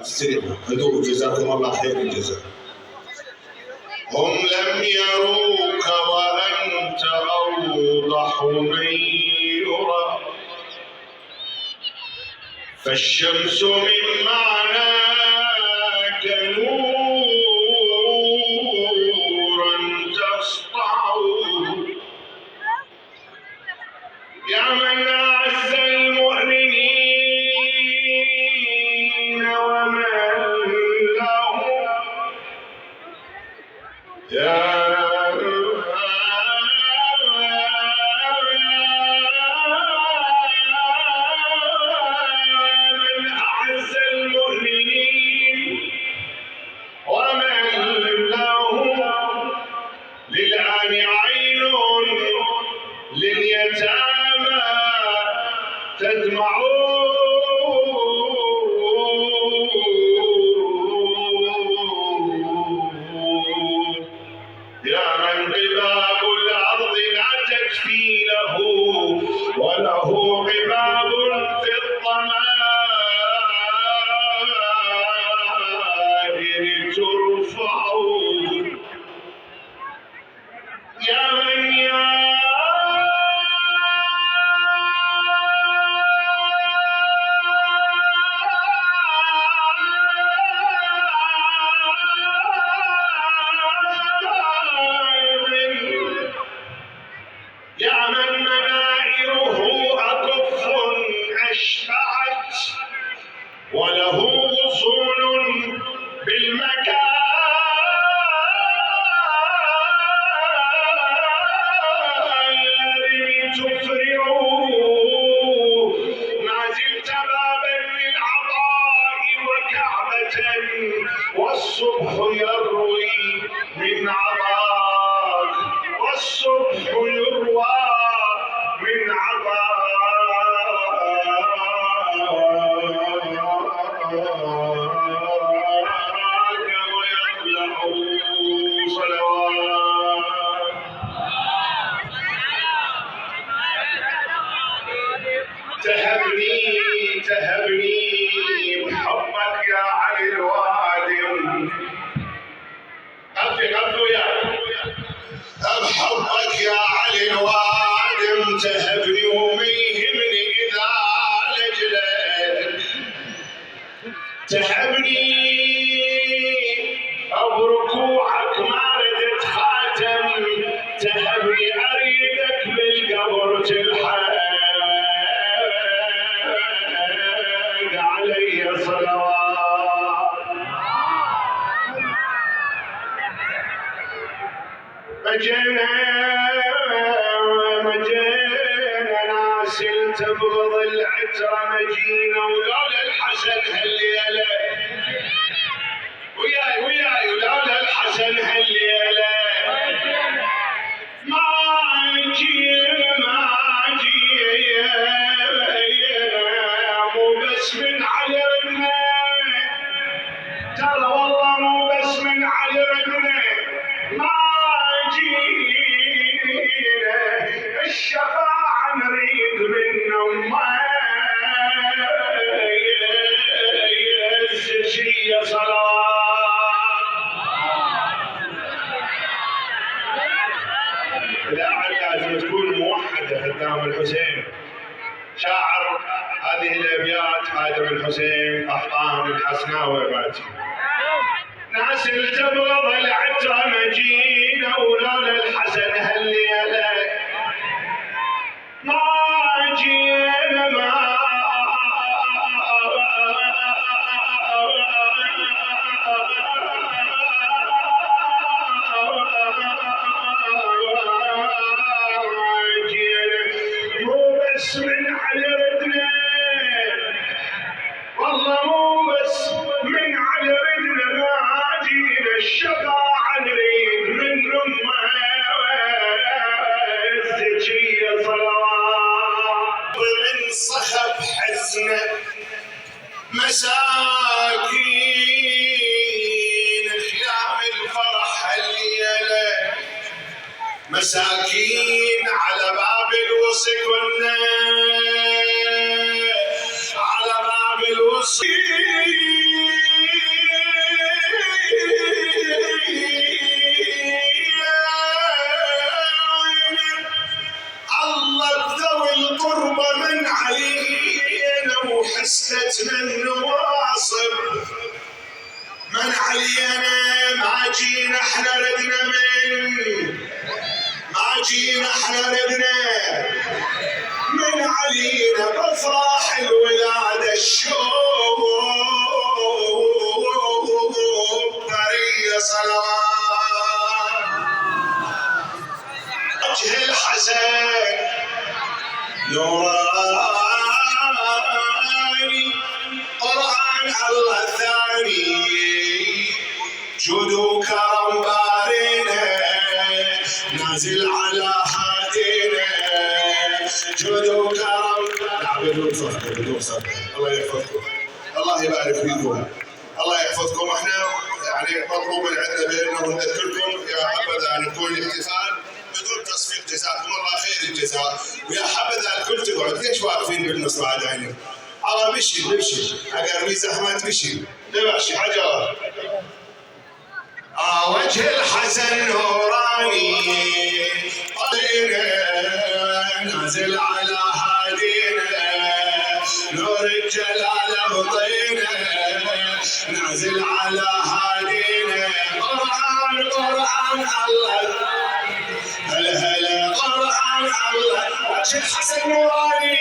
استلمها هدوء جزاكم الله خير الجزاء. هم لم يروك وأنت أوضح من يرى، فالشمس من معناك نورا تسطع، يا من أعز المؤمنين ومن لهم، يا من أعز المؤمنين ومن لهم، للآن عين لليتامى تدمع، يا من قباب الأرض لا تكفي له وله قباب في الضمائر ترفع، يا من يا من منائره أكف أشبعت وله غصون بالمكارم تفرع، ما زلت بابا للعطاء وكعبة والصبح يروي من عطاك، والصبح يروى من عطاك ويطلع صلوات. تهبني بحبك يا علي الوادم، قفوا يا بحبك يا علي الوادم، تهبني وما يهمني إذا لجلك، تهبني أو بركوعك ما ردت خاتم، تهبني أريدك بالقبر تلحق علي صلوات. مجينا ناس تبغض العترة، مجينا ولولا الحسن هالليلة وياي ولولا الحسن هالليلة ما جينا مو بس من على ردنا، ترى والله مو بس من على ردنا، ما جينا الشفاعة نريد منهم، ما الزكية صلاة. الأعلى لازم تكون موحدة قدام الحسين، شاعر هذه الأبيات خادم الحسين قحطان الحسناوي باتي. ناس تبغض العترة مجينا ولولا الحسن هالليلة ما جينا، ما جينا مو بس من على ردنا، والله مو بس من على ردنا، ما جينا الشفاعة نريد منهم، الزكية صلوات. من صخب حزنه مساكين خيام الفرح هالليلة، مساكين على باب الوصي كنا، على باب الوصي جينا احنا ردنا ما جينا احنا ردنا من علينا بفرح الولادة الشوق طريق صلوات وجه الحسن نوراني قرآن الله الثاني جود وكرم بارينا نازل على هادينا جود وكرم. لا بدون صوت بدون صوت. الله يحفظكم الله يبارك فيكم الله يحفظكم. احنا يعني مطلوب من عندنا بانه نذكركم يا حبذا نكون احتفال بدون تصفيق. جزاكم الله خير الجزاء ويا حبذا الكل تقعد. ليش واقفين بالنص بعد عيني؟ الله بشي اگر زحمات بشي نبحشي حجر. وجه الحسن نوراني طريقنا نازل على هادينا نور الجلال بطينا نازل على هادينا قرآن الله هلا قرآن الله. وجه الحسن نوراني